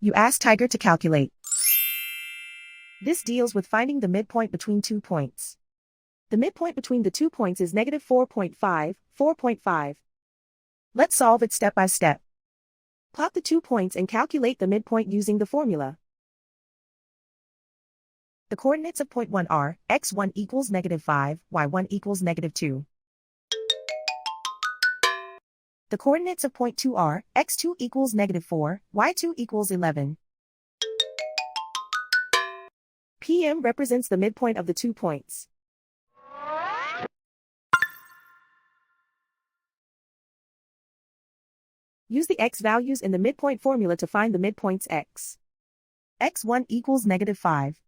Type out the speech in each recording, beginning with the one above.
You ask Tiger to calculate. This deals with finding the midpoint between 2 points. The midpoint between the 2 points is negative 4.5, 4.5. Let's solve it step by step. Plot the 2 points and calculate the midpoint using the formula. The coordinates of point 1 are, x1 equals negative 5, y1 equals negative 2. The coordinates of point 2 are, x2 equals negative 4, y2 equals 11. PM represents the midpoint of the 2 points. Use the x values in the midpoint formula to find the midpoints x. x1 equals negative 5.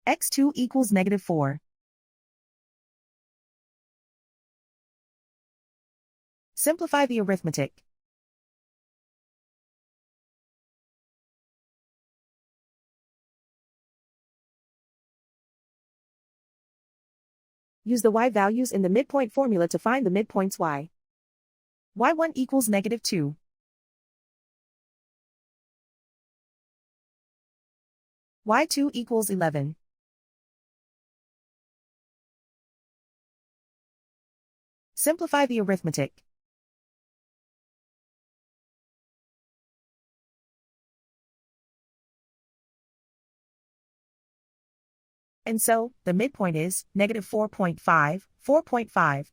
x2 equals negative 4. Simplify the arithmetic. Use the y values in the midpoint formula to find the midpoints y. y1 equals negative 2. y2 equals 11. Simplify the arithmetic. And so, the midpoint is negative 4.5, 4.5.